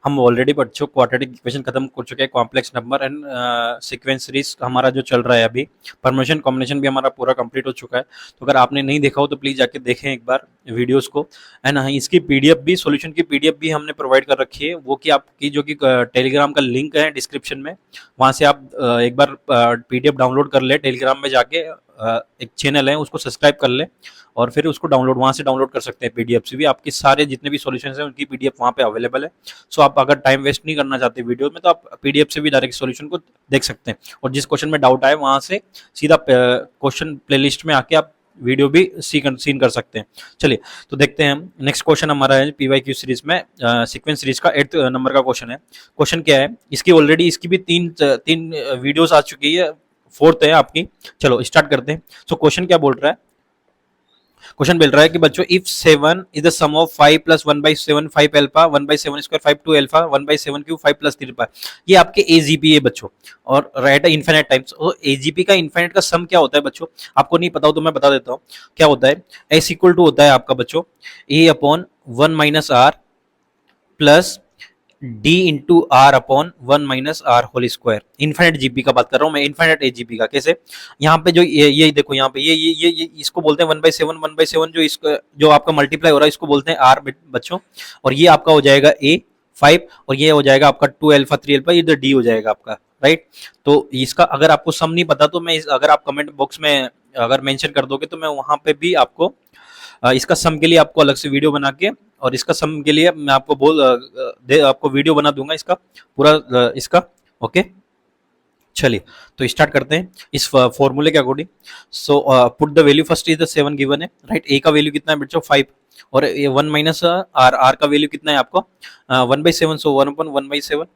हम ऑलरेडी पढ़ चुके, क्वाड्रेटिक इक्वेशन खत्म कर चुके हैं, complex number and sequence series हमारा जो चल रहा है अभी, परम्यूटेशन कॉम्बिनेशन भी हमारा पूरा कंप्लीट हो चुका है। तो अगर आपने नहीं देखा हो तो प्लीज जाके देखें एक बार वीडियोस को। एंड हाँ, इसकी पीडीएफ भी, सॉल्यूशन की पीडीएफ भी हमने प्रोवाइड कर रखी है, वो कि आपकी जो कि टेलीग्राम का लिंक है डिस्क्रिप्शन में, वहां से आप एक बार पीडीएफ डाउनलोड कर ले, टेलीग्राम में जाके एक चैनल है उसको सब्सक्राइब कर ले और फिर उसको डाउनलोड, वहां से डाउनलोड कर सकते हैं। पीडीएफ से भी आपके सारे जितने भी सॉल्यूशंस हैं उनकी पीडीएफ वहां पे अवेलेबल है। सो आप अगर टाइम वेस्ट नहीं करना चाहते वीडियो में तो आप पीडीएफ से भी डायरेक्ट सॉल्यूशन को देख सकते हैं, और जिस क्वेश्चन में डाउट आए वहां से सीधा क्वेश्चन प्लेलिस्ट में आके आप वीडियो भी सीन कर सकते हैं। चलिए तो देखते हैं, नेक्स्ट क्वेश्चन हमारा है पीवाईक्यू सीरीज में, सीक्वेंस सीरीज का 8th नंबर का क्वेश्चन है। क्वेश्चन क्या है, इसकी ऑलरेडी इसकी भी तीन वीडियोस आ चुकी है, 4th है आपकी। चलो स्टार्ट करते हैं। सो क्वेश्चन क्या बोल रहा है, क्वेश्चन मिल रहा है कि बच्चों if 7 is the sum of 5 plus 1/7 5 alpha 1/7 square 5 2 alpha 1/7 cube 5 plus 3 alpha, ये आपके एजीपी है बच्चों, और राइट है इनफिनिट टाइम्स। तो एजीपी का इनफिनिट का सम क्या होता है बच्चों, आपको नहीं पता हो तो मैं बता देता हूँ क्या होता है। एस इक्वल टू होता है आपका बच्चों a upon 1 minus r plus d into r upon 1 - r whole square. Infinite GP का बात कर रहा हूँ मैं, इन्फिनिट एजीपी का। कैसे, यहाँ पे जो ये देखो, यहाँ पे ये इसको बोलते हैं 1/7 जो इसको जो आपका मल्टीप्लाई हो रहा है इसको बोलते हैं आर बच्चों, और ये आपका हो जाएगा ए 5, और ये हो जाएगा आपका 2 अल्फा 3 अल्फा, इधर डी हो जाएगा आपका, राइट। तो इसका अगर आपको सम नहीं पता तो मैं अगर आप कमेंट बॉक्स में अगर मेंशन कर दोगे तो मैं वहां पे भी आपको इसका सम के लिए आपको अलग से वीडियो बना के, और इसका सम के लिए मैं आपको आपको वीडियो बना दूंगा इसका पूरा इसका, ओके। चलिए तो स्टार्ट करते हैं इस फॉर्मूले के according. So put the value, first is the 7 given है, राइट। ए का वैल्यू कितना है बच्चों 5, और ये 1 माइनस आर, आर का वैल्यू कितना है आपको 1/7, सो 1/1/7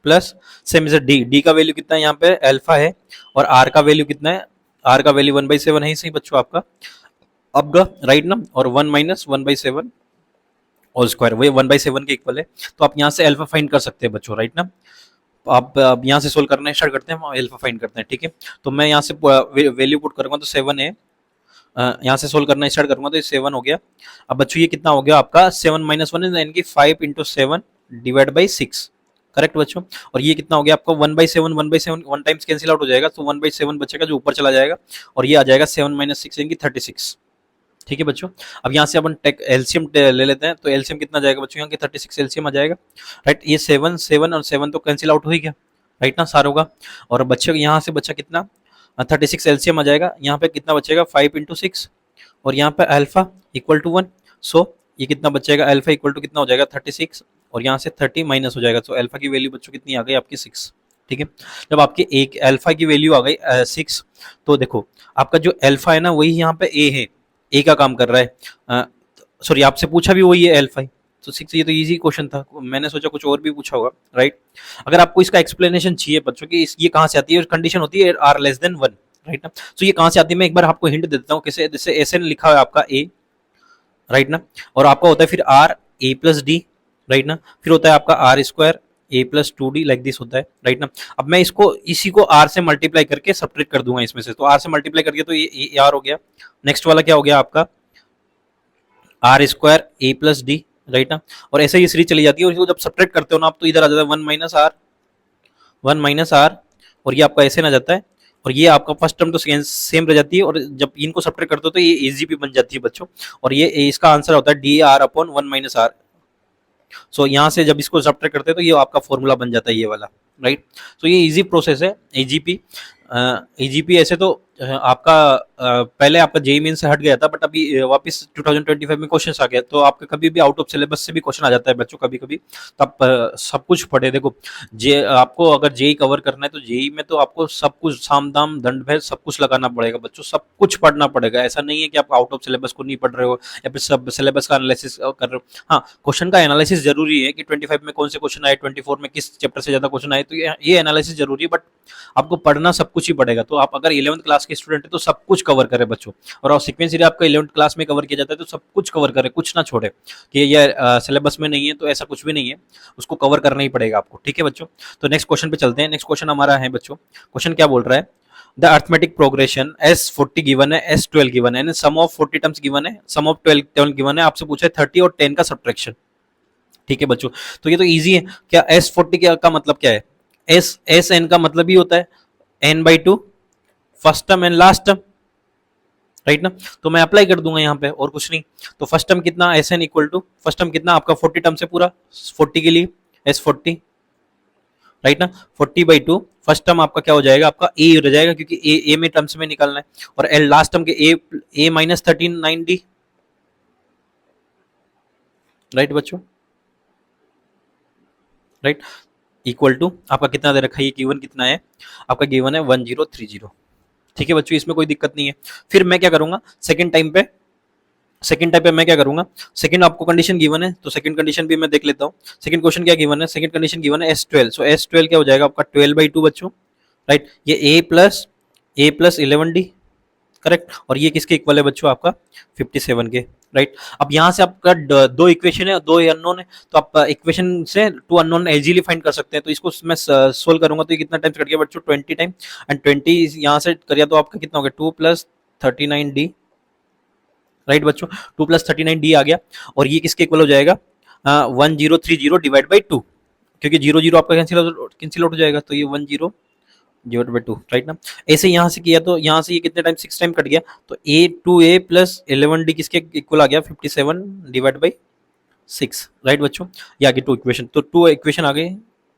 plus same is D, D का वैल्यू कितना है यहाँ पे अल्फा है, और आर का वैल्यू कितना है, आर का वैल्यू 1/7 है ही सही बच्चों आपका, अब राइट ना, और 1 - 1/7 होल स्क्वायर, वही 1/7 के इक्वल है। तो आप यहाँ से अल्फा फाइंड कर सकते हैं बच्चों, राइट ना। आप अब यहाँ से सोल्व करना स्टार्ट करते हैं, अल्फा फाइंड करते हैं, ठीक है। तो मैं यहाँ से वैल्यू पुट करूंगा तो 7 है, यहाँ से सोल्व करना स्टार्ट करूंगा तो ये 7 हो गया। अब बच्चों ये कितना हो गया आपका 7 - 1 यानी कि 5 × 7 डिवाइड बाई 6, करेक्ट बच्चों। और ये कितना हो गया आपका 1/7, 1/7 1 टाइम्स कैंसिल आउट हो जाएगा, तो 1/7 बचेगा जो ऊपर चला जाएगा, और ये आ जाएगा 7 - 6 यानी कि 36, ठीक है बच्चों। अब यहाँ से अपन एलसीएम ले लेते हैं, तो एलसीएम कितना जाएगा बच्चों, यहाँ की 36 एलसीएम आ जाएगा, राइट। ये 7 7 और 7 तो कैंसिल आउट हो ही गया, राइट ना, सार होगा। और बच्चे यहाँ से बच्चा कितना 36 एलसीएम आ जाएगा, यहाँ पे कितना बचेगा 5 × 6, और यहाँ पे अल्फा इक्वल टू 1, सो ये कितना बचेगा अल्फा इक्वल टू कितना हो जाएगा 36, और यहाँ से 30 माइनस हो जाएगा, तो अल्फा की वैल्यू बच्चों कितनी आ गई आपकी 6, ठीक है। जब आपकी एक अल्फा की वैल्यू आ गई 6, तो देखो आपका जो अल्फा है ना वही यहाँ पे ए है, ए का काम कर रहा है, सॉरी आपसे पूछा भी वही है अल्फा, तो 6, ये तो इजी क्वेश्चन था, मैंने सोचा कुछ और भी पूछा होगा, राइट। अगर आपको इसका एक्सप्लेनेशन चाहिए बच्चों की ये कहाँ से आती है, कंडीशन होती है आर लेस देन 1, राइट ना। तो ये कहाँ से आती है मैं एक बार आपको हिंट देता हूँ, कैसे, जैसे एस एन लिखा है आपका ए, राइट ना, और आपका होता है फिर R A plus D, right ना, फिर होता है आपका R square A plus 2d, like this होता है, राइट ना। अब मैं इसको इसी को आर से मल्टीप्लाई करके सब्ट्रैक्ट कर दूंगा इसमें से, तो आर से मल्टीप्लाई करके तो ये आर हो गया। नेक्स्ट वाला क्या हो गया आपका R square A plus D, right ना, और ऐसे ही सीरीज चली जाती है, और इसको जब सब्ट्रैक्ट करते हो ना आप तो इधर आ जाता है 1 - आर, और ये आपका ऐसे ना जाता है, और ये आपका फर्स्ट टर्म तो सेम रह जाती है, और जब इनको सब्ट्रैक्ट करते हो तो ये एजीपी बन जाती है बच्चों, और ये इसका आंसर होता है डी आर अपॉन 1 - आर। सो यहाँ से जब इसको सब्ट्रैक्ट करते हैं तो ये आपका फॉर्मूला बन जाता है ये वाला, राइट। तो ये इजी प्रोसेस है एजीपी। एजीपी ऐसे तो आपका पहले आपका जेई मेन से हट गया था, बट अभी वापस 2025 में क्वेश्चन आ गया, तो आपका कभी भी आउट ऑफ सिलेबस से भी क्वेश्चन आ जाता है बच्चों कभी कभी, तो आप सब कुछ पढ़े। देखो आपको अगर जेई कवर करना है तो जेई में तो आपको सब कुछ साम दाम दंड भेद सब कुछ लगाना पड़ेगा बच्चों, सब कुछ पढ़ना पड़ेगा। ऐसा नहीं है कि आप आउट ऑफ सिलेबस को नहीं पढ़ रहे हो या फिर सब सिलेबस का एनालिसिस कर रहे हो। हाँ, क्वेश्चन का एनालिसिस जरूरी है कि 25 में कौन से क्वेश्चन आए, 24 में किस चैप्टर से ज्यादा क्वेश्चन आए, तो ये एनालिसिस जरूरी है, बट आपको पढ़ना सब कुछ ही पड़ेगा। तो आप अगर 11th क्लास के स्टूडेंट है तो सब कुछ कवर करे बच्चों, और सीक्वेंस यदि आपका 11th क्लास में कवर किया जाता है तो सब कुछ कवर करे, कुछ ना छोड़े कि ये सिलेबस में नहीं है, तो ऐसा कुछ भी नहीं है, उसको कवर करना ही पड़ेगा आपको, ठीक है बच्चों। तो नेक्स्ट क्वेश्चन पे चलते हैं। नेक्स्ट क्वेश्चन हमारा है बच्चों, क्वेश्चन क्या बोल रहा है, the arithmetic progression S40 given है, S12 गिवन है, सम ऑफ 40 टर्म्स गिवन है, सम ऑफ 12 गिवन है, आपसे पूछा है 30 और 10 का सब्ट्रैक्शन, ठीक है बच्चों, तो ये तो इजी है। क्या S40 का मतलब क्या है? एस एन का मतलब ही होता है n/2 first term and last term, right ना। तो मैं अप्लाई कर दूंगा यहाँ पे और कुछ नहीं। तो फर्स्ट टर्म कितना, S N equal to first term कितना आपका 40 टर्म से पूरा 40 के लिए S40, राइट ना। 40/2 फर्स्ट टर्म आपका क्या हो जाएगा, आपका ए रह जाएगा क्योंकि ए में टर्म्स में निकालना है, और एल लास्ट टर्म के ए माइनस 13/9D, राइट बच्चों, राइट। इक्वल टू आपका कितना दे रखा है, ये गिवन कितना है आपका, गिवन है 1030। ठीक है बच्चों, इसमें कोई दिक्कत नहीं है। फिर मैं क्या करूंगा सेकंड टाइम पे मैं क्या करूंगा, सेकंड आपको कंडीशन गिवन है तो सेकंड कंडीशन भी मैं देख लेता हूँ। सेकंड क्वेश्चन क्या गिवन है, सेकंड कंडीशन गिवन है S12, सो S12 क्या हो जाएगा आपका 12/2 बच्चों, राइट। ये a प्लस 11D, करेक्ट। और ये किसके इक्वल है बच्चों, आपका 57 के, राइट। अब यहाँ से आपका दो इक्वेशन है, दो अननोन है, तो आप इक्वेशन से टू अननोन इजीली फाइंड कर सकते हैं। तो इसको मैं सोल्व करूंगा तो ये कितना टाइम्स कट गया बच्चों, 20 टाइम, एंड 20 यहाँ से करिए तो आपका कितना हो गया 2+39D, राइट बच्चों। 2+39D आ गया, और ये किसके इक्वल हो जाएगा 1030 डिवाइड बाई 2, क्योंकि 0 0 आपका कैंसिल आउट हो जाएगा, तो ये 10/2, राइट ना। ऐसे यहाँ से किया तो यहाँ से ये कितने टाइम 6 टाइम कट गया, तो A प्लस 11D किसके इक्वल आ गया 57 डिवाइड बाई 6, राइट बच्चों। ये आगे टू इक्वेशन, तो टू इक्वेशन आ गए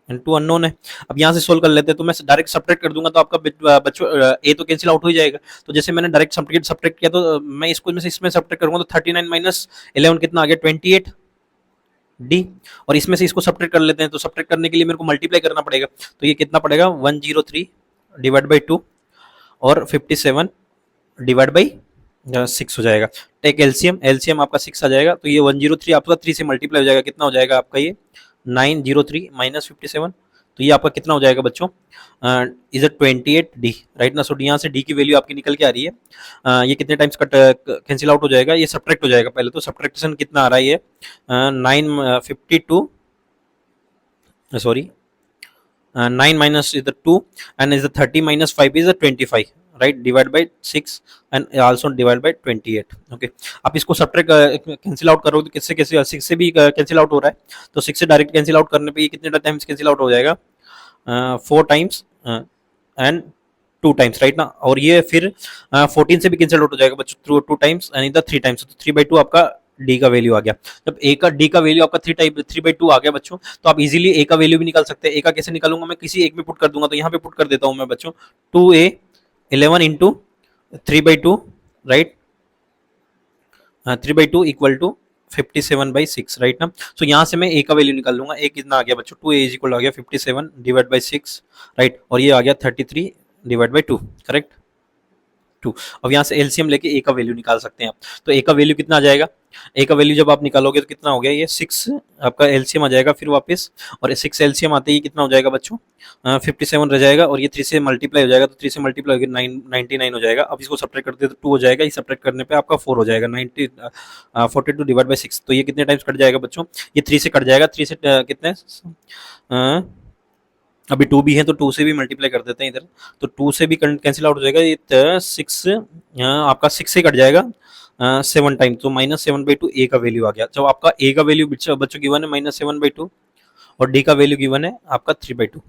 एंड टू अननोन है। अब यहाँ से सोल्व कर लेते हैं, तो मैं डायरेक्ट सब्ट्रैक्ट कर दूंगा तो आपका बच्चों ए तो कैंसिल आउट हो जाएगा। तो जैसे मैंने डायरेक्ट सब्ट्रैक्ट किया तो मैं इसको में से इसमें सब्ट्रैक्ट करूंगा तो 39 माइनस 11 कितना आ गया 28D, और इसमें से इसको सब्ट्रैक्ट कर लेते हैं। तो सब्ट्रैक्ट करने के लिए मेरे को मल्टीप्लाई करना पड़ेगा, तो ये कितना पड़ेगा 103 डिवाइड बाई 2 और 57 डिवाइड बाई 6 हो जाएगा। टेक एलसीएम, एलसीएम आपका 6 आ जाएगा, तो ये 103 आपका 3 से मल्टीप्लाई हो जाएगा, कितना हो जाएगा आपका ये 903 माइनस 57, तो ये आपका कितना हो जाएगा बच्चों इज 28D, राइट ना। सो यहाँ से डी की वैल्यू आपकी निकल के आ रही है, ये कितने टाइम्स कट कैंसिल आउट हो जाएगा, ये सब्ट्रैक्ट हो जाएगा। पहले तो सब्ट्रैक्शन कितना आ रहा है ये 952, sorry 9 minus is the 2 and is the 30 minus 5 is the 25, right, divide by 6 and also divide by 28, okay। आप इसको सब्ट्रैक्ट कैंसिल आउट करोगे तो किससे कैसे 6 से भी कैंसिल आउट हो रहा है, तो 6 से डायरेक्ट कैंसिल आउट करने पे ये कितने टाइम्स कैंसिल आउट हो जाएगा 4 टाइम्स एंड 2 टाइम्स, राइट ना। और ये फिर 14 से भी कैंसिल आउट हो जाएगा बच्चों 2 टाइम्स एंड इधर 3 टाइम्स, तो 3/2 आपका डी का वैल्यू आ गया। जब ए का डी का वैल्यू आपका 3/2 आ गया बच्चों, तो आप इजीली ए का वैल्यू भी निकाल सकते हैं। ए का कैसे निकालूंगा, मैं किसी एक में पुट कर दूंगा, तो यहाँ पे पुट कर देता हूँ मैं बच्चों 2A 11 into 3/2, right, 3/2 equal to 57/6, right ना। सो यहाँ से मैं ए का वैल्यू निकाल लूंगा, ए कितना आ गया बच्चों 2A इज इक्वल आ गया 57 डिवाइड बाई 6, राइट, और ये आ गया 33 डिवाइड बाई 2, करेक्ट 2। अब यहाँ से एलसीएम लेके ए का वैल्यू निकाल सकते हैं आप, तो ए का वैल्यू कितना आ जाएगा, ए का वैल्यू जब आप निकालोगे तो कितना हो गया ये 6 आपका एलसीएम आ जाएगा फिर वापस, और 6 एलसीएम आते ही कितना हो जाएगा बच्चों 57 रह जाएगा, और ये 3 से मल्टीप्लाई हो जाएगा, तो 3 से मल्टीप्लाई होकर 99 हो जाएगा। अब इसको सब्ट्रैक्ट करते तो 2 हो जाएगा, ये सब्ट्रैक्ट करने पे आपका 4 हो जाएगा 42 डिवाइड बाई 6, तो ये कितने टाइम्स कट जाएगा बच्चों, ये 3 से कट जाएगा, 3 से कितने अभी 2 भी है तो 2 से भी मल्टीप्लाई कर देते हैं इधर, तो 2 से भी कैंसिल आउट हो जाएगा, ये 6 आपका 6 से कट जाएगा 7 टाइम, तो -7/2 ए का वैल्यू आ गया। जब आपका ए का वैल्यू बच्चों गिवन है -7/2 और डी का वैल्यू गिवन है आपका 3/2।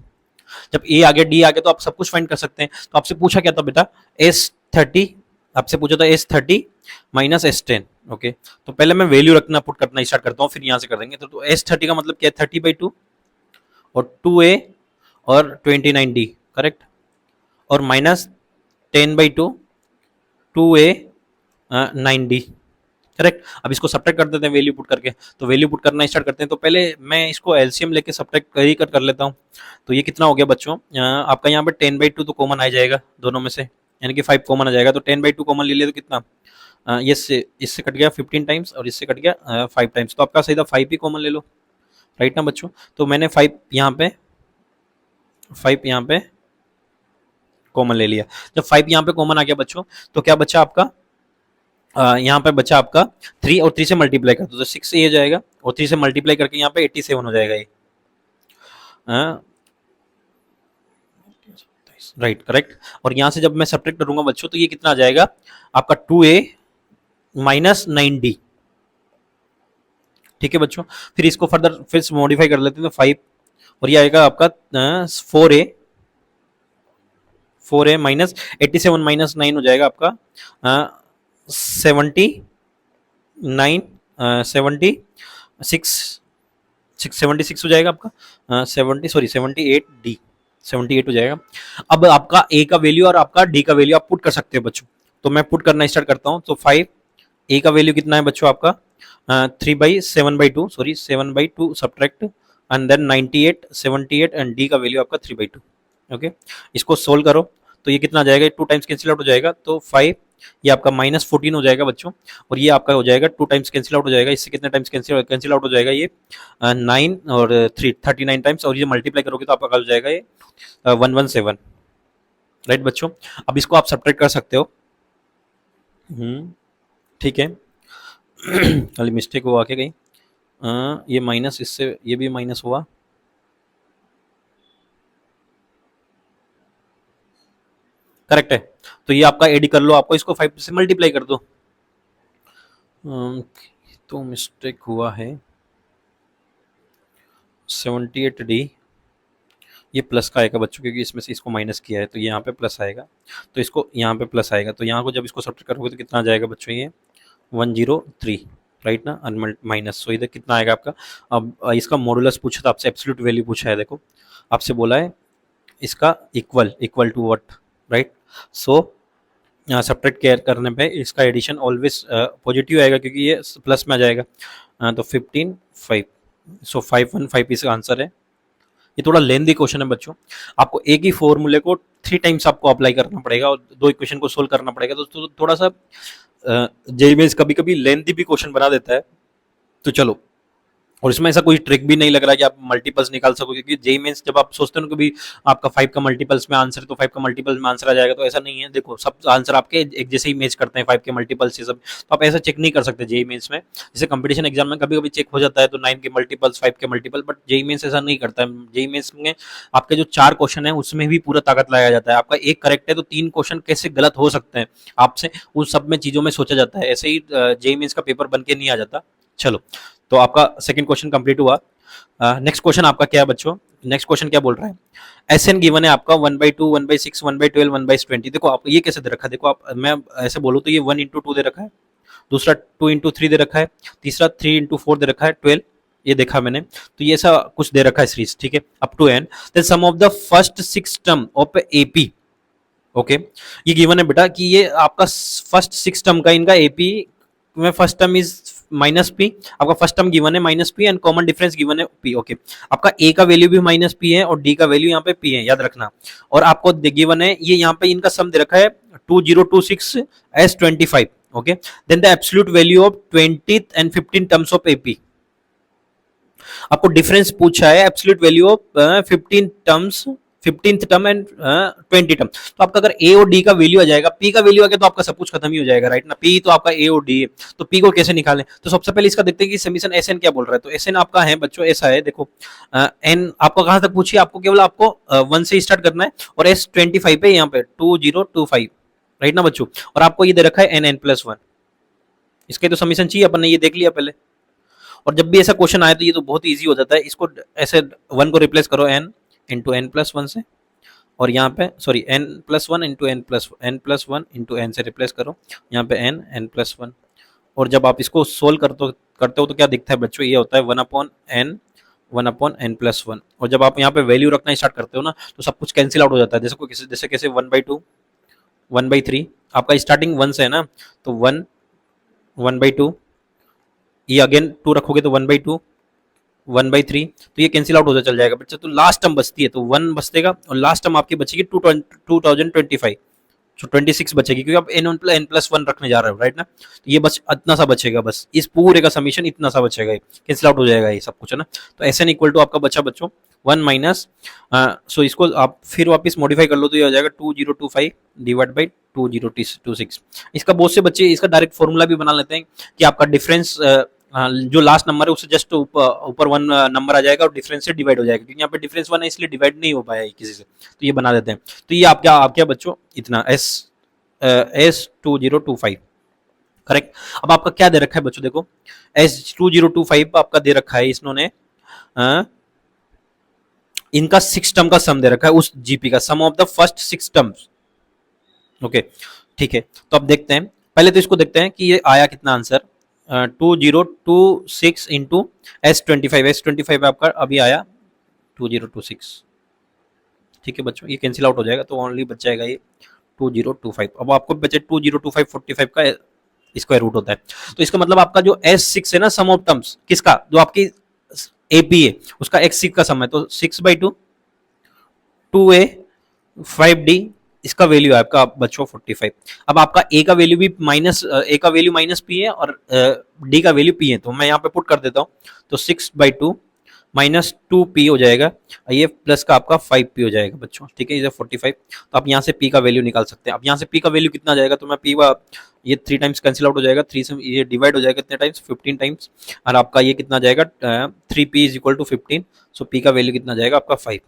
जब ए आ गया डी आ गया तो आप सब कुछ फाइंड कर सकते हैं। तो आपसे पूछा क्या था बेटा S30, आपसे पूछा था S30 माइनस S10, ओके। तो पहले मैं वैल्यू रखना पुट करना स्टार्ट करता हूँ, फिर यहाँ से कर देंगे। तो S30 का मतलब क्या है 30/2 और 2A और 29D, करेक्ट, और माइनस 10/2 2A 9D, करेक्ट। अब इसको सब्ट्रैक्ट कर देते हैं वैल्यू पुट करके, तो वैल्यू पुट करना स्टार्ट करते हैं। तो पहले मैं इसको एलसीएम लेके सब्ट्रैक्ट ही कर लेता हूँ। तो ये कितना हो गया बच्चों आपका यहाँ पे 10/2 तो कॉमन आ जाएगा दोनों में से, यानी कि 5 कॉमन आ जाएगा, तो 10/2 कॉमन ले लिया तो कितना ये इससे कट गया 15 टाइम्स और इससे कट गया 5 टाइम्स, तो आपका सीधा 5 ही कॉमन ले लो, राइट ना बच्चों। तो मैंने 5 यहाँ पे कॉमन ले लिया। जब 5 यहाँ पे कॉमन आ गया बच्चों, तो क्या बचा आपका यहाँ पे बचा आपका 3 और 3 से मल्टीप्लाई कर दो तो 6 से ये जाएगा, और 3 से मल्टीप्लाई करके यहाँ पे 87 हो जाएगा ये, राइट, करेक्ट। और यहाँ से जब मैं सब्ट्रैक्ट करूंगा बच्चों तो ये कितना आ जाएगा आपका 2A माइनस 9D, ठीक है बच्चों। फिर इसको फर्दर फिर मॉडिफाई कर लेते हैं, तो 5 और ये आएगा आपका 4a, 4a माइनस 87 माइनस 9 हो जाएगा आपका 79, 76, 76 हो जाएगा आपका 70 सॉरी 78d, 78 हो जाएगा। अब आपका a का वैल्यू और आपका d का वैल्यू आप पुट कर सकते हो बच्चों। तो मैं पुट करना स्टार्ट करता हूँ। तो 5 a का वैल्यू कितना है बच्चों आपका 3/7/2 sorry 7/2 subtract and then 98 78 and d का वैल्यू आपका 3/2। ओके, इसको सोल्व करो तो ये कितना आ जाएगा, 2 टाइम्स कैंसिल आउट हो जाएगा, तो 5 ये आपका -14 हो जाएगा बच्चों, और ये आपका हो जाएगा 2 टाइम्स कैंसिल आउट हो जाएगा। इससे कितने टाइम्स कैंसिल आउट हो जाएगा, ये 9 और 3 39 टाइम्स, और ये मल्टीप्लाई करोगे तो आपका हो जाएगा ये 117। राइट बच्चों, अब इसको आप सब्ट्रैक्ट कर सकते हो। ठीक है खाली मिस्टेक हुआ क्या कहीं, ये माइनस, इससे ये भी माइनस हुआ, करेक्ट है। तो ये आपका एडी कर लो, आपको इसको 5 से मल्टीप्लाई कर दो। तो मिस्टेक हुआ है 78d, ये प्लस का आएगा बच्चों, क्योंकि इसमें से इसको माइनस किया है तो ये यहाँ पे प्लस आएगा, तो इसको यहाँ पे प्लस आएगा, तो यहाँ को जब इसको सब्ट्रैक्ट करोगे तो कितना आ जाएगा बच्चों, ये 103, राइट ना, माइनस। सो इधर कितना आएगा आपका, अब इसका मॉडुलस पूछा था आपसे, एब्सोल्यूट वैल्यू पूछा है, देखो आपसे बोला है इसका equal to what, right. So subtract care करने पे इसका एडिशन ऑलवेज पॉजिटिव आएगा, क्योंकि ये प्लस में आ जाएगा। तो 15 5, सो 515 इसका आंसर है। ये थोड़ा लेंदी क्वेश्चन है बच्चों, आपको एक ही फॉर्मूले को 3 टाइम्स आपको अप्लाई करना पड़ेगा और 2 इक्वेशन को सोल्व करना पड़ेगा, तो थोड़ा सा जेईई मेंस कभी कभी लेंदी भी क्वेश्चन बना देता है। तो चलो, और इसमें ऐसा कोई ट्रिक भी नहीं लग रहा है कि आप मल्टीपल्स निकाल सको, क्योंकि जेईई मेंस जब आप सोचते हो ना कि आपका 5 का मल्टीपल्स में आंसर, तो 5 का मल्टीपल्स में आंसर आ जाएगा, तो ऐसा नहीं है। देखो सब आंसर आपके एक जैसे ही मैच करते हैं 5 के मल्टीपल्स से सब, तो आप ऐसा चेक नहीं कर सकते जेईई मेंस में। जैसे कंपटीशन एग्जाम में कभी कभी चेक हो जाता है तो 9 के मल्टीपल्स 5 के मल्टीपल, बट जेईई मेंस ऐसा नहीं करता है। जेईई मेंस में आपके जो 4 क्वेश्चन है उसमें भी पूरा ताकत लगाया जाता है, आपका एक करेक्ट है तो 3 क्वेश्चन कैसे गलत हो सकते हैं आपसे, उन सब में चीजों में सोचा जाता है। ऐसे ही जेईई मेंस का पेपर बन के नहीं आ जाता। चलो, तो आपका सेकंड क्वेश्चन कंप्लीट हुआ। नेक्स्ट क्वेश्चन आपका क्या है बच्चों, नेक्स्ट क्वेश्चन क्या बोल रहा है, एसएन गिवन है आपका 1/2 1/6 1/12 1/20। देखो आप ये कैसे दे रखा है, देखो आप, मैं ऐसे बोलूँ तो ये 1/2 दे रखा है, दूसरा 2/3 दे रखा है, तीसरा 3/4 दे रखा है, 12 ये देखा मैंने, तो ये ऐसा कुछ दे रखा है सीरीज, ठीक है, up to N. Then sum of the first 6 term of AP, okay, ये गिवन है बेटा कि ये आपका फर्स्ट 6 टर्म का इनका एपी में first term is minus P, आपका फर्स्ट टर्म गिवन है minus P and common difference given है पी, ओके। आपका ए का वैल्यू भी माइनस पी है और डी का वैल्यू यहाँ पे पी है, याद रखना। और आपको गिवन है ये यहाँ पे इनका सम दे रखा है 2026 S 25, okay. Then the absolute value of 20 and 15 terms of AP, आपको डिफरेंस पूछा है absolute value of 15 terms, 15th term and 20 term. तो आपका अगर ए और डी का वैल्यू आ जाएगा, पी का वैल्यू आ गया तो आपका सब कुछ खत्म ही हो जाएगा, राइट ना। पी तो आपका ए और डी है, तो पी को कैसे निकालें, तो सबसे पहले इसका देखते हैं कि समीशन एस एन क्या बोल रहा है। तो एस एन आपका है बच्चों ऐसा है, देखो एन आपको कहां तक पूछिए, आपको केवल आपको 1 से स्टार्ट करना है, और एस 25 पे यहाँ पे 2025, राइट ना बच्चों। और आपको ये दे रखा है n+1, इसके तो समीशन चाहिए, अपन ने ये देख लिया पहले। और जब भी ऐसा क्वेश्चन आए तो ये तो बहुत इजी हो जाता है, इसको ऐसे 1 को रिप्लेस करो n इंटू n+1 से, और यहाँ पे sorry n+1 into n+1 into n से रिप्लेस करो, यहाँ पे n+1। और जब आप इसको सोल्व करते हो तो क्या दिखता है बच्चों, ये होता है 1/n+1। और जब आप यहाँ पे वैल्यू रखना स्टार्ट करते हो ना तो सब कुछ कैंसिल आउट हो जाता है। जैसे कैसे 1/2 1/3, आपका स्टार्टिंग 1 से है ना, तो 1 1/2, ये अगेन 2 रखोगे तो 1/2 1/3, तो ये कैंसिल आउट हो चल जाएगा बच्चा। तो लास्ट टर्म बचती है तो 1 बचेगा, और लास्ट टर्म आपकी बचेगी 2025, तो 26 बचेगी, क्योंकि आप n+1 रखने जा रहे हो, राइट ना। तो ये बस इतना सा बचेगा, बस इस पूरे का समीशन इतना सा बचेगा, कैंसिल आउट हो जाएगा ये सब कुछ, है ना। तो एस एन इक्वल टू आपका बचा बच्चों 1 माइनस, सो इसको आप फिर वापस मॉडिफाई कर लो तो ये हो जाएगा 2025 डिवाइड बाई 2026। इसका बहुत से बच्चे इसका डायरेक्ट फॉर्मूला भी बना लेते हैं कि आपका डिफरेंस जो लास्ट नंबर है उससे जस्ट ऊपर 1 नंबर आ जाएगा और डिफरेंस से डिवाइड हो जाएगा, क्योंकि यहाँ पे डिफरेंस 1 है इसलिए डिवाइड नहीं हो पाया किसी से, तो ये बना देते हैं। तो ये आप क्या बच्चों इतना S 2025, करेक्ट। अब आपका क्या दे रखा है बच्चों, देखो S2025 आपका दे रखा है इन्होंने, इनका 6 टर्म का सम दे रखा है, उस जीपी का sum of the first 6 terms. Okay, ठीक है। तो अब देखते हैं, पहले तो इसको देखते हैं कि ये आया कितना आंसर। 2026 इंटू S25 आपका अभी आया 2026। ठीक है बच्चों, ये कैंसिल आउट हो जाएगा तो ओनली बच जाएगा ये 2025। अब आपको बचे 2025 45 का स्क्वायर रूट होता है, तो इसका मतलब आपका जो S6 है ना, सम ऑफ टर्म्स किसका, जो आपकी एपी है उसका x6 का सम है, तो 6/2 2a 5d, इसका वैल्यू है आपका बच्चों 45। अब आपका a का वैल्यू भी a का वैल्यू माइनस p है और d का वैल्यू p है, तो मैं यहाँ पे पुट कर देता हूँ, तो 6/2 माइनस 2p हो जाएगा, ये प्लस का आपका 5p हो जाएगा बच्चों। ठीक है, ये 45। तो आप यहाँ से p का वैल्यू निकाल सकते हैं। अब यहाँ से p का वैल्यू कितना आ जाएगा, तो मैं p ये 3 टाइम्स कैंसिल आउट हो जाएगा, 3 से ये डिवाइड हो जाएगा कितने टाइम्स, 15 टाइम्स, और आपका ये कितना जाएगा 3p is equal to 15, so p का वैल्यू कितना जाएगा आपका 5।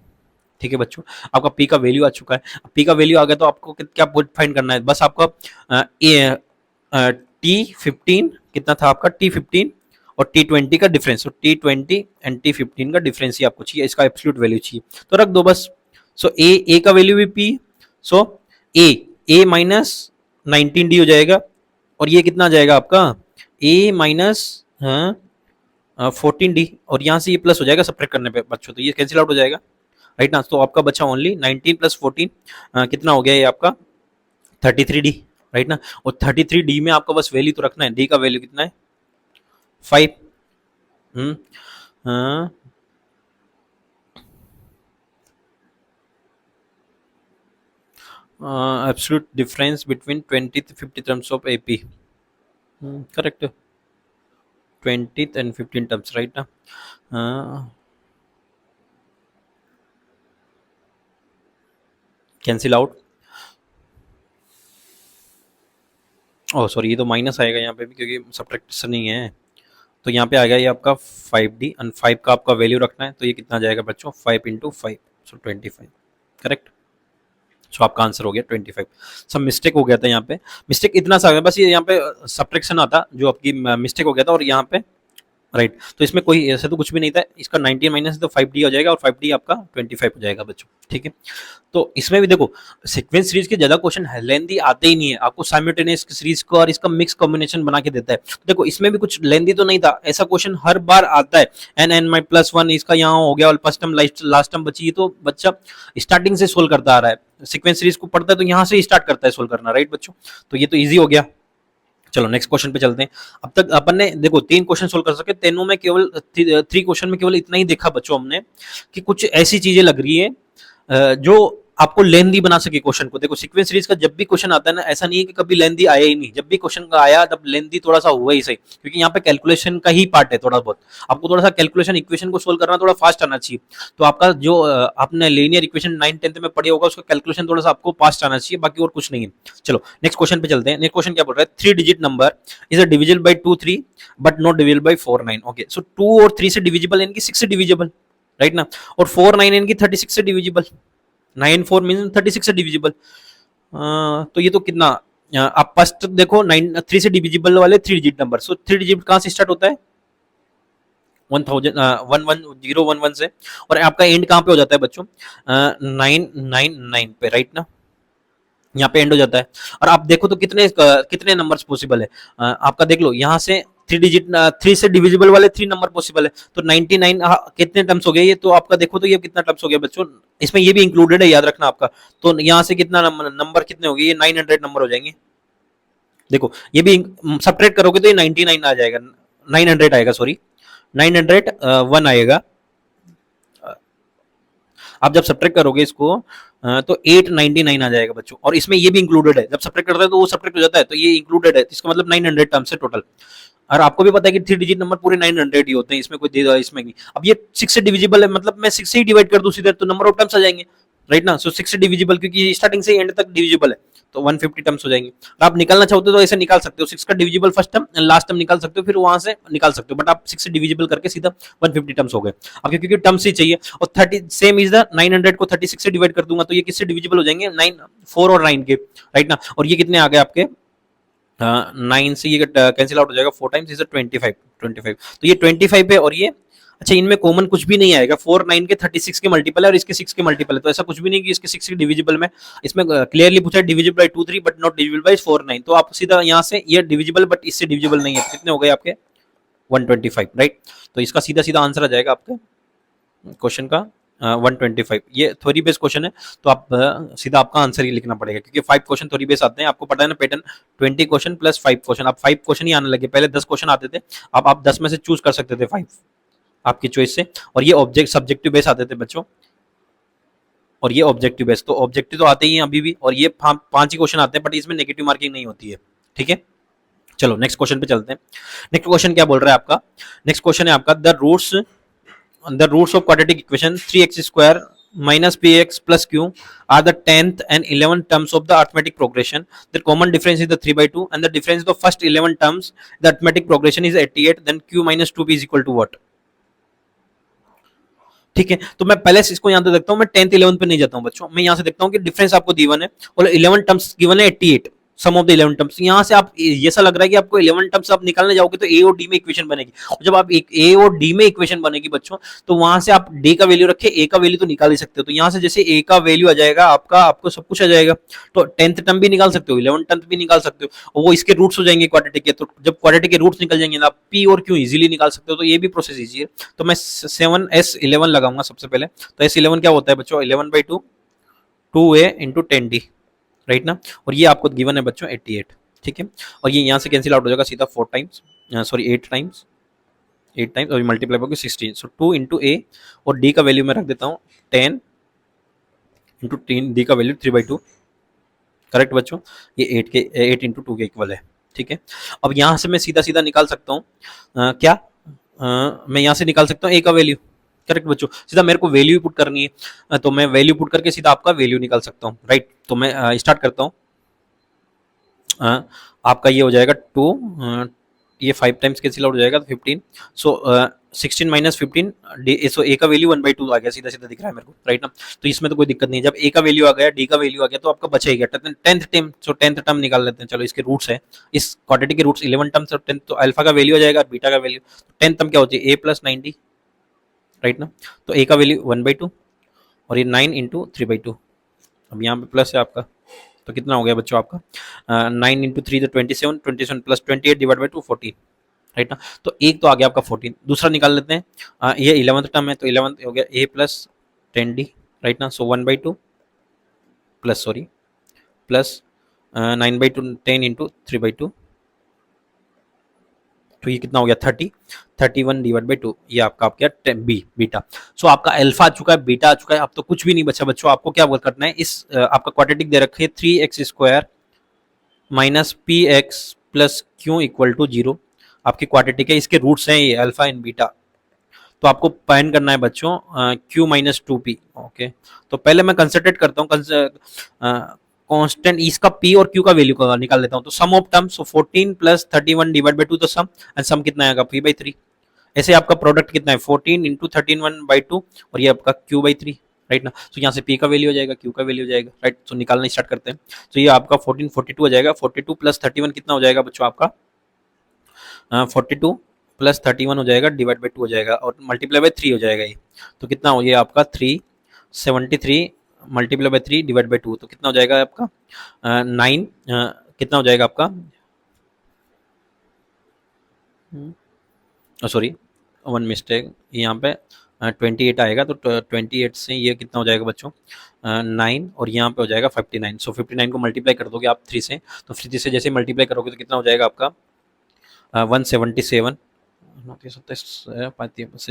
ठीक है बच्चों, आपका p का वैल्यू आ चुका है। p का वैल्यू आ गया तो आपको क्या फाइंड करना है, बस आपका T15 कितना था आपका, T15 और T20 का डिफरेंस, तो T20 एंड T15 का डिफरेंस ही आपको चाहिए, इसका एब्सोल्यूट वैल्यू चाहिए तो रख दो बस। सो a का वैल्यू भी p, so a minus 19d हो जाएगा, और ये कितना आ जाएगा आपका a माइनस 14d, और यहाँ से ये प्लस हो जाएगा सब्ट्रैक्ट करने पे बच्चों, तो ये कैंसिल आउट हो जाएगा, राइट ना। तो आपका बचा ओनली 19 प्लस 14 कितना हो गया ये आपका 33d, राइट ना। और 33d में आपका बस वैल्यू तो रखना है, d का वैल्यू कितना है 5। Absolute difference between 20-50 terms of AP, correct, 20 and 15 terms, right ना। कैंसिल आउट, ओह सॉरी, ये तो माइनस आएगा यहाँ पे भी क्योंकि सब्ट्रैक्शन नहीं है, तो यहाँ पे आ गया ये आपका 5d, और 5 का आपका वैल्यू रखना है, तो ये कितना जाएगा बच्चों 5 इंटू 5, सो 25, करेक्ट। सो आपका आंसर हो गया 25। सब मिस्टेक हो गया था यहाँ पे, मिस्टेक इतना सा, बस ये यहाँ पे सब्ट्रैक्शन आता जो आपकी मिस्टेक हो गया था, और यहाँ पे राइट। तो इसमें कोई ऐसा तो कुछ भी नहीं था, इसका 19 माइनस तो 5d हो जाएगा, और 5d आपका 25 हो जाएगा बच्चों। ठीक है, तो इसमें भी देखो सीक्वेंस सीरीज के ज्यादा क्वेश्चन लेंदी आते ही नहीं है, आपको साइमल्टेनियस सीरीज को और इसका मिक्स कॉम्बिनेशन बना के देता है। तो देखो इसमें भी कुछ लेंदी तो नहीं था, ऐसा क्वेश्चन हर बार आता है, n+1 इसका यहाँ हो गया, और फर्स्ट टर्म लास्ट टर्म बची, तो बच्चा स्टार्टिंग से सोल्व करता आ रहा है, सीक्वेंस सीरीज को पढ़ता है तो यहाँ से स्टार्ट करता है सोल्व करना, राइट बच्चों। तो ये तो ईजी हो गया। चलो नेक्स्ट क्वेश्चन पे चलते हैं। अब तक अपन ने देखो 3 क्वेश्चन सोल्व कर सके, तीनों में केवल 3 क्वेश्चन में केवल इतना ही देखा बच्चों हमने कि कुछ ऐसी चीजें लग रही है जो आपको लेंदी बना सके क्वेश्चन को। देखो सीक्वेंस सीरीज का जब भी क्वेश्चन आता है ना, ऐसा नहीं है कि कभी लेंदी आया ही नहीं, जब भी क्वेश्चन का आया तब लेंदी थोड़ा सा हुआ ही सही, क्योंकि यहाँ पे कैलकुलेशन का ही पार्ट है थोड़ा बहुत, आपको थोड़ा सा कैलकुलेशन इक्वेशन को सोल्व करना थोड़ा फास्ट आना चाहिए। तो आपका जो आपने लीनियर इक्वेशन 9th-10th में पढ़ी होगा उसका कैलकुलेशन थोड़ा सा आपको फास्ट आना चाहिए, बाकी और कुछ नहीं है। चलो नेक्स्ट क्वेश्चन पे चलते हैं। नेक्स्ट क्वेश्चन क्या बोल रहा है, 3 digit number is divisible by 2 3 but not divisible by 4 9। Okay, so 2 और 3 से डिविजिबल, इनकी 6 से डिविजिबल, राइट ना, और 4 9 इनकी 36 से डिविजिबल, 9 4 मीन 36 से डिविजिबल। तो ये तो कितना, आप फर्स्ट देखो 3 से डिविजिबल वाले 3 डिजिट नंबर, सो 3 डिजिट कहां से स्टार्ट होता है 1011 से, और आपका एंड कहां पे हो जाता है बच्चों 999 पे, राइट ना, यहाँ पे एंड हो जाता है। और आप देखो तो कितने नंबर्स पॉसिबल है, आपका देख लो यहाँ से 3 से डिविजिबल वाले 3 नंबर पॉसिबल है, तो 99 कितने टर्म्स हो गए ये, तो आपका देखो तो ये कितना टर्म्स हो गया बच्चों, इसमें ये भी इंक्लूडेड है, याद रखना आपका। तो यहाँ से कितना नंबर कितने हो गए, ये 900 नंबर हो जाएंगे। देखो ये भी सब्ट्रैक्ट करोगे तो ये 99 आ जाएगा, 900 आएगा, सॉरी 901 आएगा। आप जब सब्ट्रैक्ट करोगे इसको तो 899 आ जाएगा बच्चों, और इसमें ये भी इंक्लूडेड है, जब सब्ट्रैक्ट करते हैं तो वो सब्ट्रैक्ट हो जाता है, तो ये इंक्लूडेड है, इसका मतलब 900 टर्म्स है टोटल। और आपको भी पता है कि 3 डिजिट नंबर पूरे 900 ही होते हैं, इसमें कोई इसमें नहीं। अब ये 6 से डिविजिबल है, मतलब मैं 6 से ही डिवाइड कर दूं सीधे तो नंबर ऑफ टर्म्स आ जाएंगे, राइट ना। सो 6 से डिविजिबल क्योंकि स्टार्टिंग से एंड तक डिविजिबल है, तो 150 टर्म्स हो जाएंगे। और आप निकालना चाहते हो तो ऐसे निकाल सकते हो, 6 का divisible first term last term निकाल सकते हो, फिर वहां से निकाल सकते हो, बट आप 6 से डिविजिबल करके सीधा 150 टर्म्स हो गए। अब क्योंकि टर्म्स ही चाहिए, और 30 सेम इज द 900 को 36 से डिवाइड कर दूंगा तो ये किससे डिविजिबल हो जाएंगे 9 4 और 9 के, राइट ना। और ये कितने आ गए आपके 9 से ये कैंसिल आउट हो जाएगा, 4 टाइम्स इज 25, 25 तो ये 25 है और ये अच्छा इनमें कॉमन कुछ भी नहीं आएगा, 4 9 के 36 के मल्टीपल है और इसके 6 के मल्टीपल है, तो ऐसा कुछ भी नहीं कि इसके 6 के डिविजिबल में, इसमें क्लियरली पूछा है divisible by 2 3 but not divisible by 4 9, तो आप सीधा यहाँ से ये डिविजिबल बट इससे डिविजिबल नहीं है, तो कितने हो गए आपके 125, राइट। तो इसका सीधा सीधा आंसर आ जाएगा आपके क्वेश्चन का 125। ये थ्योरी बेस्ड क्वेश्चन है, तो आप सीधा आपका आंसर ही लिखना पड़ेगा, क्योंकि 5 क्वेश्चन थ्योरी बेस्ड आते हैं, आपको पता है ना पैटर्न, 20 क्वेश्चन प्लस 5 क्वेश्चन, अब 5 क्वेश्चन ही आने लगे, पहले 10 क्वेश्चन आते थे, अब आप 10 में से चूज कर सकते थे 5 आपकी चॉइस से, और ये ऑब्जेक्ट सब्जेक्टिव बेस आते थे बच्चों, और ये ऑब्जेक्टिव बेस, तो ऑब्जेक्टिव तो आते ही हैं अभी भी, और ये 5 ही क्वेश्चन आते हैं, बट इसमें नेगेटिव मार्किंग नहीं होती है, ठीक है। चलो नेक्स्ट क्वेश्चन पे चलते हैं। नेक्स्ट क्वेश्चन क्या बोल रहा है आपका, नेक्स्ट क्वेश्चन है आपका the roots of quadratic equation 3x square minus px plus q are the 10th and 11th terms of the arithmetic progression. The common difference is the 3/2 and the difference of the first 11 terms, the arithmetic progression is 88, then q minus 2p is equal to what? ठीक है, तो मैं पहले से इसको यहां पे देखता हूं, मैं 10th 11th पे नहीं जाता हूं बच्चों, मैं यहां से देखता हूं कि डिफरेंस आपको गिवन है और 11 टर्म्स गिवन है 88, सम ऑफ द 11 टर्म्स, यहां से आप ऐसा लग रहा है कि आपको 11 टर्म्स आप निकालने जाओगे तो ए और डी में इक्वेशन बनेगी, और जब आप एक ए और डी में इक्वेशन बनेगी बच्चों, तो वहां से आप डी का वैल्यू रखे, ए का वैल्यू तो निकाल ही सकते हो, तो यहां से जैसे ए का वैल्यू आ जाएगा आपका, आपको सब कुछ आ जाएगा, तो 10th टर्म भी निकाल सकते हो, 11 टर्म भी निकाल सकते हो, और वो इसके रूट्स हो जाएंगे क्वाड्रेटिक के, तो जब क्वाड्रेटिक के रूट्स निकल जाएंगे ना, आप पी और क्यू इजीली निकाल सकते हो, तो ये भी प्रोसेस इजी है। तो मैं 7s11 लगाऊंगा सबसे पहले, तो S11 क्या होता है बच्चों, 11/2 2a इंटू 10d, राइट ना, और ये आपको गिवन है बच्चों 88, ठीक है, और ये यहाँ से कैंसिल आउट हो जाएगा सीधा 4 टाइम्स, सॉरी 8 टाइम्स और मल्टीप्लाई होगा 16, सो 2 इंटू ए, और डी का वैल्यू मैं रख देता हूँ 10 इंटू 10, डी का वैल्यू 3/2, करेक्ट बच्चों, ये 8 इंटू 2 के इक्वल है, ठीक है। अब यहाँ से मैं सीधा सीधा निकाल सकता हूँ क्या, मैं यहाँ से निकाल सकता हूँ ए का वैल्यू, करेक्ट बच्चों, सीधा मेरे को वैल्यू पुट करनी है, तो मैं वैल्यू पुट करके सीधा आपका वैल्यू निकाल सकता हूँ, राइट। तो मैं स्टार्ट करता हूँ, आपका ये हो जाएगा 2, ये 5 टाइम्स कैंसिल आउट हो जाएगा, तो 15, सो 16 माइनस 15, सो ए का वैल्यू 1/2 आ गया, सीधा सीधा दिख रहा है मेरे को, राइट ना, तो इसमें तो कोई दिक्कत नहीं है, जब ए का वैल्यू आ गया, डी का वैल्यू आ गया, तो आपका बचेगा 10th टर्म, सो 10th टर्म निकाल लेते हैं, चलो इसके रूट्स है, इस क्वाड्रेटिक के रूट्स 11 टर्म्स और 10, तो अल्फा का वैल्यू आ जाएगा, बीटा का वैल्यू, 10th टर्म क्या होती है, ए प्लस 90, राइट ना, तो ए का वैल्यू 1/2 और ये 9 इंटू 3/2, अब यहाँ पे प्लस है आपका, तो कितना हो गया बच्चों आपका 9 इंटू 3 तो 27, 27 प्लस 28 डिवाइड बाई 2 14, राइट ना, तो एक तो आ गया आपका 14, दूसरा निकाल लेते हैं, ये 11th टर्म है, तो 11th हो गया a प्लस 10d, राइट ना, सो 1/2 प्लस सॉरी प्लस 9/2 10 इंटू 3/2, तो ये कितना हो गया 30, 31 डिवाइड बाई 2, ये आपका आ गया बी बीटा, सो आपका अल्फा आ चुका है, बीटा आ चुका है, अब तो कुछ भी नहीं बचा बच्चों, आपको क्या करना है, इस आपका क्वाड्रेटिक दे रखे 3x² minus P X plus Q equal to 0, आपकी क्वाड्रेटिक है, इसके रूट्स हैं ये अल्फा एंड बीटा, तो आपको फाइंड करना है बच्चों क्यू माइनस 2p, ओके, तो पहले मैं कंसिडरेट करता हूँ कांस्टेंट, इसका p और q का वैल्यू निकाल लेता हूँ, तो sum of terms, so 14 plus 31 divide by 2, तो सम एंड सम कितना आएगा p/3, ऐसे आपका प्रोडक्ट कितना है 14 इंटू 31/2 और ये आपका q/3, राइट ना, तो यहाँ से p का वैल्यू हो जाएगा, q का वैल्यू हो जाएगा, राइट, तो निकालना स्टार्ट करते हैं, तो ये आपका 14 42 हो जाएगा, 42 प्लस 31 कितना हो जाएगा बच्चों आपका 42 प्लस 31 हो जाएगा डिवाइड बाई 2 हो जाएगा और मल्टीप्लाई बाई 3 हो जाएगा ये, तो कितना हो गया आपका 373 मल्टीप्लाई बाई 3 डिवाइड बाई 2, तो कितना हो जाएगा आपका 9, कितना हो जाएगा आपका सॉरी वन मिस्टेक यहाँ पे 28 आएगा, तो 28 से ये कितना हो जाएगा बच्चों 9 और यहाँ पे हो जाएगा 59, सो 59 को मल्टीप्लाई कर दोगे आप 3 से, तो 3 से जैसे मल्टीप्लाई करोगे तो कितना हो जाएगा आपका 177,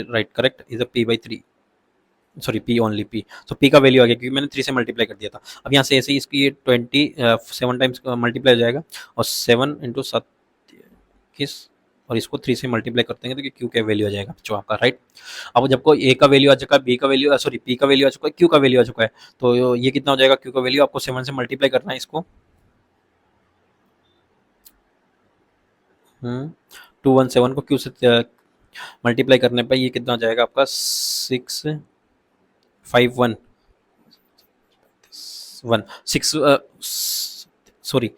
right correct, is a p/3, sorry p only p, तो p का वैल्यू आ गया क्योंकि मैंने 3 से मल्टीप्लाई कर दिया था, अब यहाँ से ऐसे ही इसकी 27 टाइम्स मल्टीप्लाई हो जाएगा और 7 इंटू 7 किस, और इसको 3 से मल्टीप्लाई करते हैं तो क्यू का वैल्यू आ जाएगा जो आपका, राइट। अब जब कोई ए का वैल्यू आ चुका है, बी का वैल्यू सॉरी पी का वैल्यू आ चुका है, क्यू का वैल्यू आ चुका है, तो ये कितना हो जाएगा क्यू का वैल्यू, आपको 7 से मल्टीप्लाई करना है इसको, 217 को क्यू से मल्टीप्लाई करने पर ये कितना हो जाएगा आपका 651 1 6 सॉरी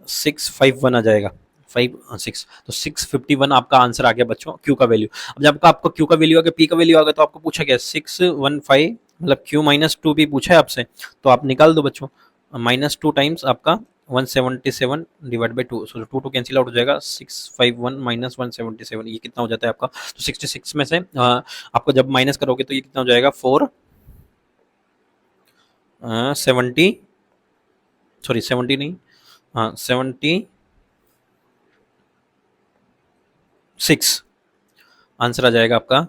651 आ जाएगा, 5 6, तो 651 आपका आंसर आ गया बच्चों क्यू का वैल्यू। अब जब आपका क्यू का वैल्यू आ गया, पी का वैल्यू आ गया, तो आपको पूछा गया 615 मतलब क्यू माइनस टू पी पूछा है आपसे, तो आप निकाल दो बच्चों, माइनस टू टाइम्स आपका 177 divide by two, so to cancel out हो जाएगा, 651 माइनस 177 ये कितना हो जाता है आपका, तो 66 में से आपको जब माइनस करोगे तो ये कितना हो जाएगा 70 सॉरी 70 नहीं, हाँ 76 आंसर आ जाएगा आपका।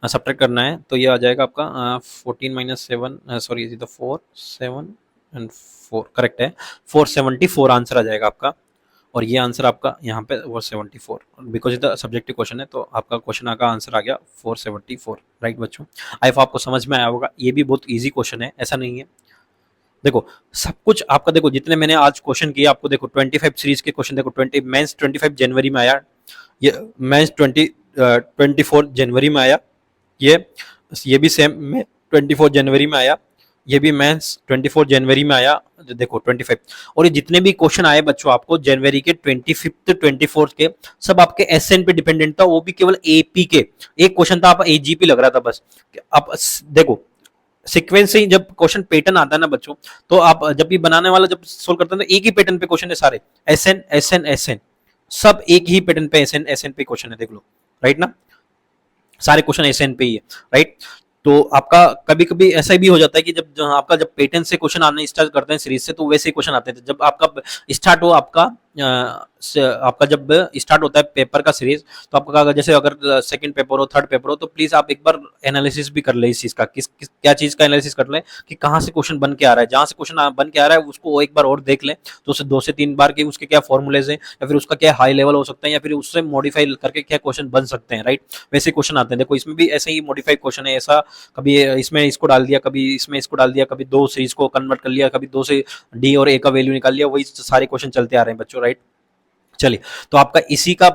सब्ट्रैक्ट करना है तो ये आ जाएगा आपका 14 माइनस 7 सॉरी ये तो 4 7 एंड 4 करेक्ट है, 474 आंसर आ जाएगा आपका। और ये आंसर आपका यहाँ पे 474 बिकॉज इट सब्जेक्टिव क्वेश्चन है, तो आपका क्वेश्चन का आंसर आ गया 474 राइट बच्चों। आई होप आपको समझ में आया होगा, ये भी बहुत इजी क्वेश्चन है, ऐसा नहीं है। देखो सब कुछ आपका, देखो जितने मैंने आज क्वेश्चन किए आपको, देखो 25 सीरीज के क्वेश्चन, देखो 20 मेंस 25 जनवरी में आया, ये मेंस 24 जनवरी में आया, ये भी सेम में 24 जनवरी में आया, ये भी मेंस 24 जनवरी में आया, देखो 25। और ये जितने भी क्वेश्चन आए बच्चों आपको जनवरी के 25 24 के, सब आपके एसएन पे डिपेंडेंट था, वो भी केवल एपी के। एक क्वेश्चन था आप एजीपी लग रहा था बस। आप देखो सीक्वेंस से जब क्वेश्चन पैटर्न आता है ना बच्चों, तो आप जब भी बनाने वाला जब सोल्व करते हैं तो एक ही पैटर्न पे क्वेश्चन है सारे, एसएन एसएन एसएन, सब एक ही पैटर्न पे एसएन एसएन पे क्वेश्चन है, देख लो राइट ना, सारे क्वेश्चन एसएन पे ही है राइट। तो आपका कभी कभी ऐसा भी हो जाता है कि जब आपका जब पैटर्न से क्वेश्चन आने स्टार्ट करते हैं सीरीज से, तो वैसे ही क्वेश्चन आते थे। जब आपका स्टार्ट हो आपका जब स्टार्ट होता है पेपर का सीरीज, तो आपका जैसे अगर सेकंड पेपर हो थर्ड पेपर हो, तो प्लीज आप एक बार एनालिसिस भी कर ले इस चीज का, क्या चीज का एनालिसिस कर ले कि कहाँ से क्वेश्चन बन के आ रहा है, जहां से क्वेश्चन बन के आ रहा है उसको एक बार और देख ले, तो उसे 2 से 3 बार के उसके क्या फॉर्मूलेज है, या फिर उसका क्या हाई लेवल हो सकता है, या फिर उससे मॉडिफाई करके क्या क्वेश्चन बन सकते हैं राइट। वैसे क्वेश्चन आते हैं, देखो इसमें भी ऐसे ही मॉडिफाइड क्वेश्चन है, ऐसा कभी इसमें इसको डाल दिया, कभी इसमें इसको डाल दिया, कभी 2 सीरीज को कन्वर्ट कर लिया, कभी 2 से डी और ए का वैल्यू निकाल लिया, वही सारे क्वेश्चन चलते आ रहे हैं बच्चों राइट। चलिए तो आपका इसी का